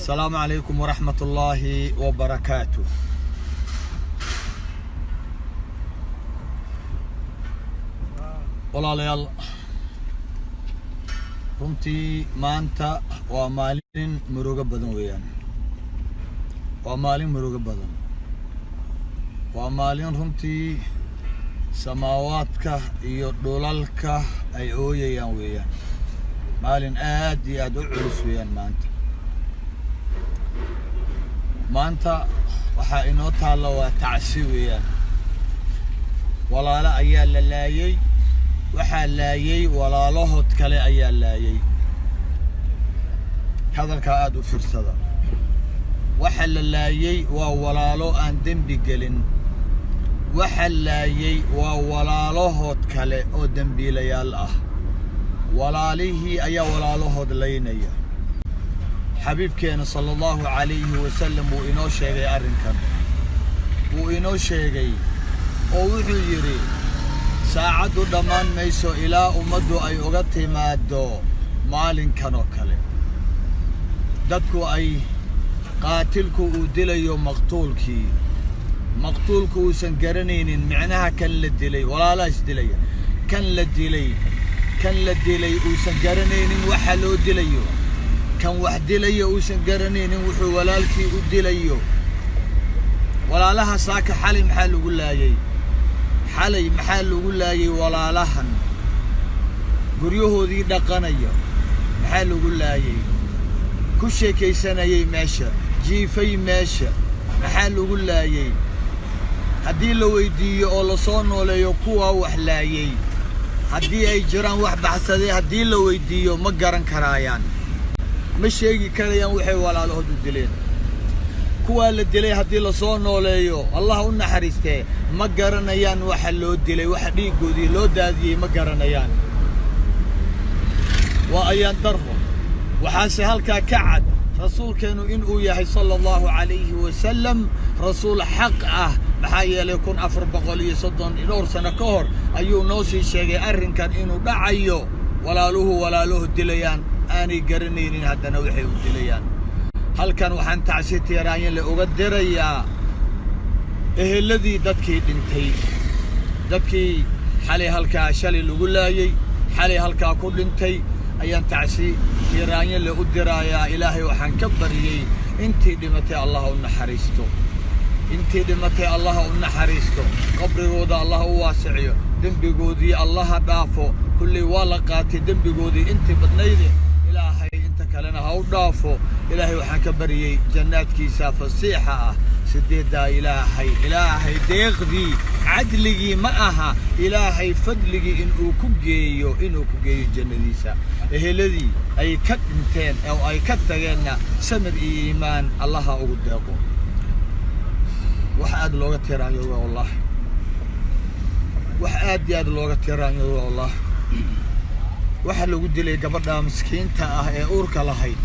السلام عليكم ورحمة الله وبركاته. walaalayaal runtii maanta waa maalin murugo badan weeyaan. waa maalin runtii samaawaadka iyo dhulalka ay ooyayaan weeyaan. maalin aad iyo aad u culus weeyaan maanta waxa inoo taalo waa tacsi weeyaan. walaalo ayaa la laayay, waxaa laayay walaalahood kale ayaa laayay. hadalka aad u fiirsada. waxa la laayay waa walaalo aan dembi gelin. waxa laayay waa walaalahood kale oo dembiilayaal ah. walaalihii ayaa walaalahood laynaya. xabiibkeena sallallahu alayhi wa sallam uu inoo sheegay arrinkan. uu inoo sheegay oo wuxuu yiri saacadu dhammaan mayso ilaa ummaddu ay uga timaado maalinkan oo kale. dadku ay qaatilku uu dilayo maqtuulku uusan garanaynin micnaha kan la dilay walaalaas dilaya kan la dilay uusan garanaynin waxa loo dilayo. kan wax dilaya uusan garanaynin wuxuu walaalkii u dilayo. walaalaha saaka xalay maxaa lagu laayay walaalahan guryahoodii dhaqanaya maxaa lagu laayay. ku sheekaysanayay meesha jiifay meesha maxaa lagu laayay. haddii la weydiiyo oo la soo nooleeyo kuwa wax laayay, haddii ay jiraan wax baxsaday, haddii la weydiiyo ma garan karayaan, ma sheegi karayaan waxay walaalahood u dileen. kuwa la dilay haddii la soo nooleeyo Allah u naxariistee ma garanayaan waxa loo dilay, waxa dhiigoodii loo daadiyay ma garanayaan. waa ayaan darro. waxaase halkaa ka cad rasuulkeenu inuu yahay sallallahu alayhi wa sallam rasuul xaq ah. maxaa yeelay 1430 dhowr sano ka hor ayuu noo sii sheegay arrinkan inuu dhacayo. walaaluhu dilayaan aanay garanaynin haddana waxay u dilayaan. halkan waxaan tacsi tiiraan la uga dirayaa eheladii dadkii dhintay, dadkii xalay halkaa shalay lagu laayay, xalay halkaa ku dhintay ayaan tacsi tiiraan la u dirayaa. ilaahay waxaan ka bariyay intii dhimatay Allah u naxariisto. intii dhimatay Allah u naxariisto. qabrigooda Allah u waasiciyo. dembigoodii Allah dhaafo. kulli waa la qaatay dembigoodii intii badnayd. ilaahay inta kalena ha u dhaafo. ilaahay waxaan ka bariyay jannaadkiisa fasiixa ah. sideeda ilaahay deeqdii cadligii ma aha. ilaahay fadligii inuu ku geeyo jannadiisa. eheladii ay ka dhinteen oo ay ka tageenna samir iyo iimaan Allah ugu deeqo. wax aad looga tiiraanyo wallahi. wax aad iyo aad looga tiiraanyo wallahi. waxa lagu dilay gabadha miskiinta ah ee uurka lahayd,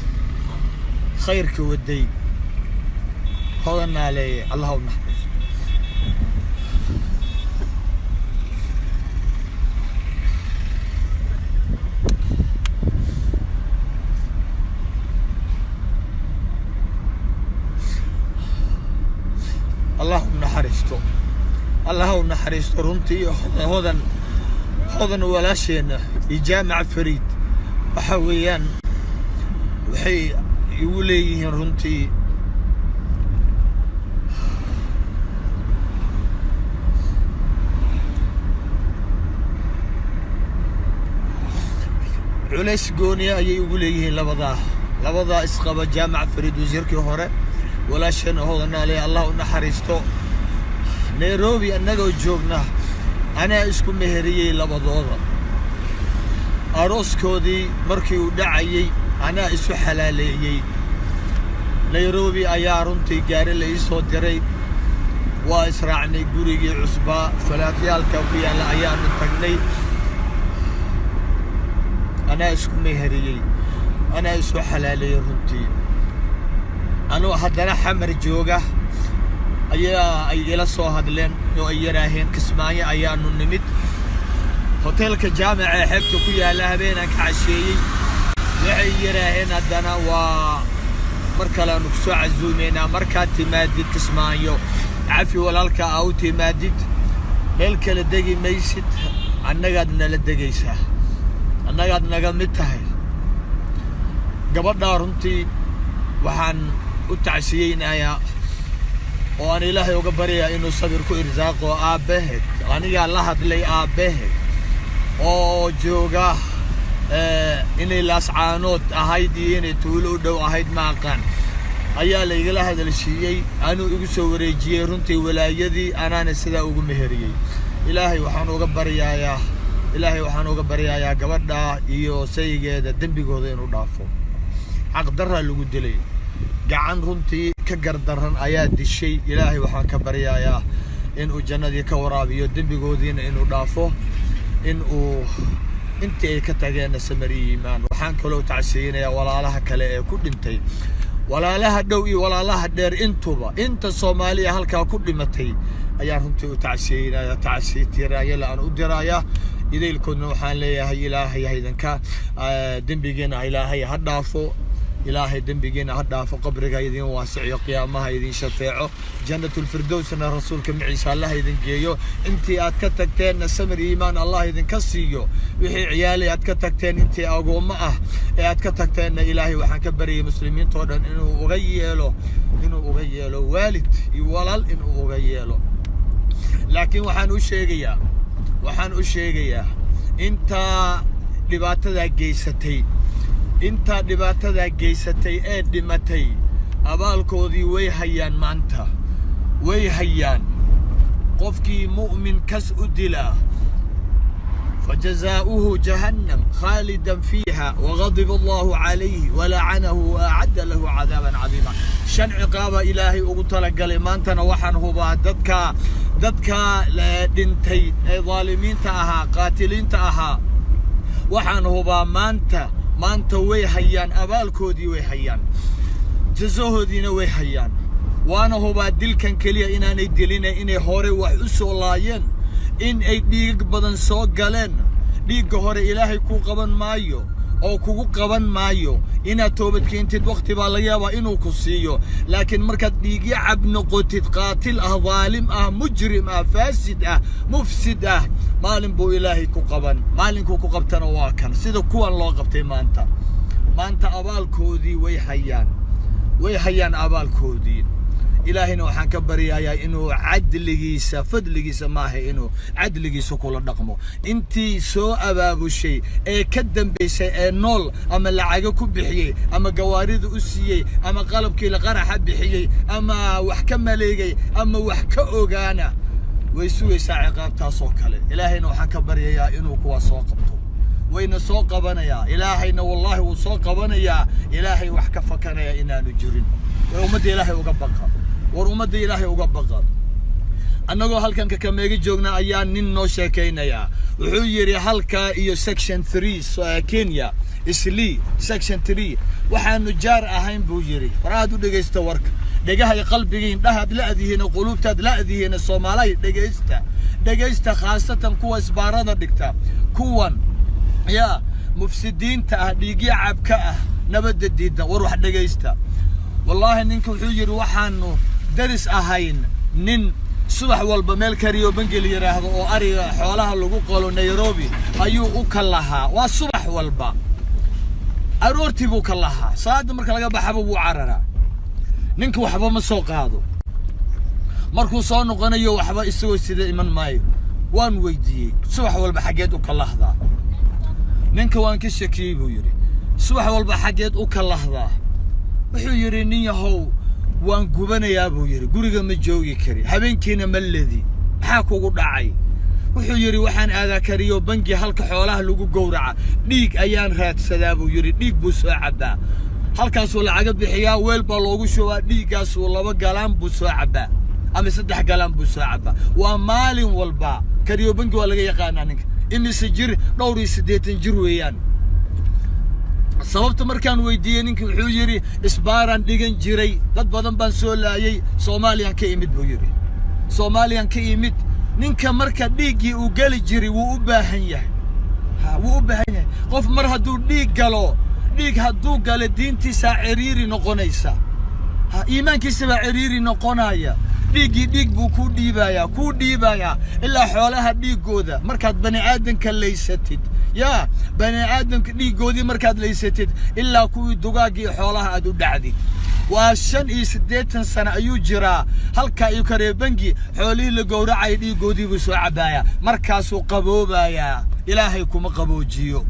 khayrka waday, hodanale Allah u naxariisto. Allah u naxariisto runtii hodan walaasheena jaamac Fariid waxa weeyaan waxay igu leeyihiin runtii culays gooni ayay ugu leeyihiin labadaa isqaba jaamac Fariid wasiirkii hore walaasheena hodanale Allah u naxariisto. Nairobi annagoo joogna anaa isku meheriyay labadooda. arooskoodii markii uu dhacayay anaa isu xalaaleeyay. Nairobi ayaa runtii gaari la soo diray. waa israacnay gurigii cusbaa falaatyaalka ku yaala ayaanu tagnay. anaa isku meheriyay, anaa isu xalaaleeyay runtii. anuu haddana xamar jooga ayaa ay ila soo hadleen oo ay yiraaheen Kismaayo ayaanu nimid. hoteelka jaamaca xeebta ku yaala habeenan ka casheeyay waxay yiraaheen haddana waa markale aanu kusoo casuumeynaa markaad timaadid Kismaayo cafi walaalka aw timaadid meel kale degi maysid annagaad nala degaysaa annagaad naga mid tahay gabadha runtii waxaan u tacsiyeynayaa oo aan Ilaahay uga baryaa inuu sabir ku irsaaqo aabaheed aniga la hadlay aabaheed oo jooga inay laascaanood ahayd iyo inay tuulo u dhow ahayd ma aqaan ayaa la igala hadalsiiyey anuu igu soo wareejiyey runtii walaayadii anaana sidaa ugu meheriyey Ilaahay waxaan uga baryayaa gabadha iyo saygeeda dembigooda inuu dhaafo xaq darra lagu dilay gacan runtii ka gardaran ayaa dishay Ilaahay waxaan ka baryayaa inuu jannadii ka waraabiyo dembigoodiina inuu dhaafo inuu intii ay ka tageen samariyi iimaan waxaan kaloo tacsiyeynayaa walaalaha kale ee ku dhintay walaalaha dhow iyo walaalaha dheer inta Soomaaliya halka ku dhimatay ayaa runtii u tacsiyeynayaa tiraayada aan u dirayaa idaylkoodna waxaan leeyahay Ilaahay haydanka dembigeena Ilaahay ha dhaafo إلهي دنبيجينا هدافو قبرك يدين واسع قيامها يدين شفاعه جنة الفردوس أن رسولك معيسى الله يدين جيو أنتي أتكتكتين سمر إيمان الله يدين كسيو وحي عيالي أتكتكتين أنتي أقو معه أتكتكتين إلهي وحن كبري مسلمين طولا إنه أغيّله والد يولال إنه أغيّله لكن وحن أشيغيا أنت لباتة جيستي inta dhibaatada geysatay ee dhimatay abaalkoodii way hayaan maanta way hayaan qofkii mu'min kas u dila فجزاؤه جهنم خالدا فيها وغضب الله عليه ولعنه وأعد له عذابا عظيما شن عقاب إلهي أقتلق لمانتنا وحن هو ددك دنتي ظالمين تاها قاتلين تاها وحن هو maanta way hayaan abaalkoodii way hayaan jazahoodiina way hayaan waana hubaa dilkan kaliya inaanay dilin inay hore wax u soo laayeen in ay dhiig badan soo galeen dhiigga hore Ilaahay ku qaban maayo oo kugu qaban maayo inaad toobad keentid waqti baa la yaabaa inuu ku siiyo laakiin markaad dhiig yacab noqotid qaatil zaalim mujrim faasid mufsid maalin buu Ilaahay ku qaban maalinku ku qabtana waa kan sida kuwan loo qabtay maanta abaalkoodii way hayaan abaalkoodii إلهنا وحن كبر يا إنه عدلجيس فضلجيس معه إنه عدلجيس كل رقمه أنتي سو أباب الشيء كدم بشيء نول أما العجق بحيي أما جوارد أسيي أما قلب كي لقرح بحيي أما وحكم مليجي أما وحكوا جانا ويسوي ساعقاب تصوكله إلهنا وحن كبر يا إنه كوا صاقبته وين صاق بنا إلهنا والله وصاق بنا إلهي وحكفكنا يا إنا نجرين ومد إلهي وقبقها ورمد إلهي وقبقها أنا جو هالكن كميجي جوجنا أيام نينو شاكينا يا وحيري هالكا إيو سكشن 3 كينيا إسلي سكشن 3 وحن نجار أهين بوجري رادو دقيستا ورك دقيها قلبي دهب لا ذي هنا قلوب تد لا ذي هنا الصومالي دقيستا خاصة قوة سبارة دكتا كوان يا مفسدين تهديجي عبكة نبدأ ديدا وروح دقيستا والله إنكم حجر وحنو درس أهين نين صبح والبميل كريو بنجل يراهد أو أري حولها اللي قالوا نيروبي أيو أكلها والصبح والبا أرورتي بوكلها صاد مركلا بحبه وعررا نينك وحبه مسوق هذا مركو صانو غنيو وحبه يسوي سيدا إيمان ماي وان ويدي صبح والبا حاجات أكلها ذا نينك وان كشكيبو يري صبح والبا حاجات أكلها ذا wuxuu yiri nin yahow waan gubanayaa buu yiri guriga ma joogi kari habeenkiina ma leedi maxaa kugu dhacay wuxuu yiri waxaan aadaa kariyo bangi halka xoolaha lagu gowraca dhiig ayaan raadsadaa buu yiri dhiig buu soo cabaa halkaas oo lacag bixiyaa weel baa loogu shubaa dhiigaas oo 2 galaan buu soo cabaa ama 3 galaan buu soo cabaa waa maalin walba kariyo bangi waa laga yaqaanaa ninka imise jir dhowr iyo 80 jir weeyaan sababta markaan weydiiyay ninka wuxuu yiri isbaaran dhigan jiray dad badan baan soo laayay Soomaaliyan ka imid buu yiri Soomaaliyan ka imid ninka marka dhiigii uu gali jiray wuu u baahan yahay qof mar hadduu dhiig galo dhiig hadduu galo diintiisa ciriiri noqonaysa إيمانك سبع عريري نقنايا ديق بو كو ديبايا إلا حولها ديق جودا مركات بني آدم كليستد يا بني آدم ديق جودي مركات ليستد إلا كو دقاقي حولها أدو دعدي واشن إيسديتن سنة أيو جرا هلكا أيو كريبنجي حولي لقورا عيدي جودي بسو عبايا مركاسو قبوبايا إلهي كوم قبوجيو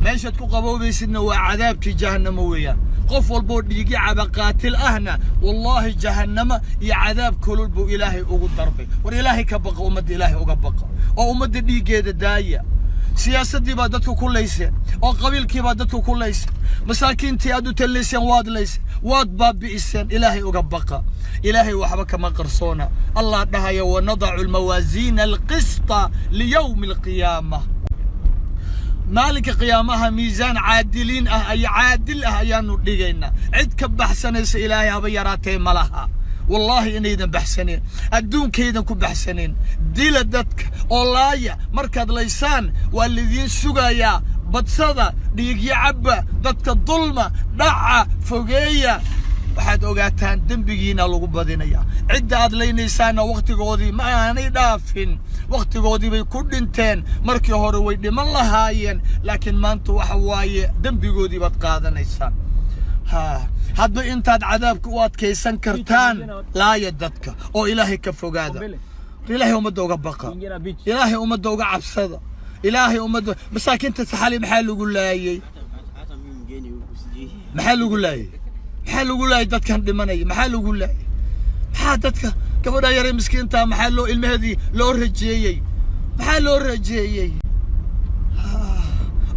meeshaad ku qaboobaysidna waa cadaabtii jahannama weeyaan qof walbo dhiigi caba qaatil ahna wallahi jahannama iyo cadaab kulul buu ilaahay ugu darbay war ilaahay ka baqa ummadda ilaahay uga baqa oo ummadda dhiigeeda daaya siyaasadii baa dadku ku leysay oo qabiilkii baa dadku ku leysay masaakiintii aad u taleyseen waad baabi'iseen ilaahay uga baqa ilaahay waxba kama qarsoona allah dhahaya wa nad'u al-mawazin al-qista li yawm al-qiyamah مالك قيامها ميزان عادلين أي عادل أيانو ديجينا عد كبحسنس إلهي هبيراتي ملها والله إن إذا بحسنين الدون كيدا كو بحسنين ديلا دتك والله مركز ليسان والذين سقايا بتصدى ديجي عبا دتك الظلمة دعا فوقية waxaad ogaataan dambigiina lagu badinaya cid aad leynaysaana waqtigoodii ma aanay dhaafin waqtigoodii bay ku dhinteen markii hore way dhiman lahaayeen laakiin maanta waxa waaye dambigoodii baad qaadanaysaan hadba intaad cadaabka u adkaysan kartaan laaya dadka oo ilaahay ka fogaada ilaahay ummadda uga baqa ilaahay ummadda uga cabsada ilaahay ummadda masaakiinta saxali maxaa lagu laayay maxaa lagu laayay dadkan dhimanaya maxaa lagu laayay maxaa dadka gabadha yar miskiinta maxaa loo ilmaheedii loo rajeeyay maxaa loo rajeeyay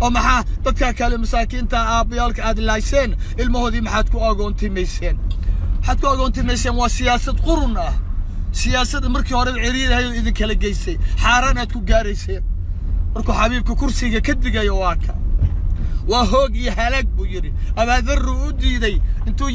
oo maxaa dadka kale masaakiinta aabayaalka aad laayeen ilmahoodii maxaad ku agoontimayseen waa siyaasad qurun ah siyaasad markii hore ciriirahay idin kala geysay xaaraan aad ku gaarayseen markuu xabiibka kursiga ka digayo waa ka وهوج يهلك بيري أبا ذر ودي انتو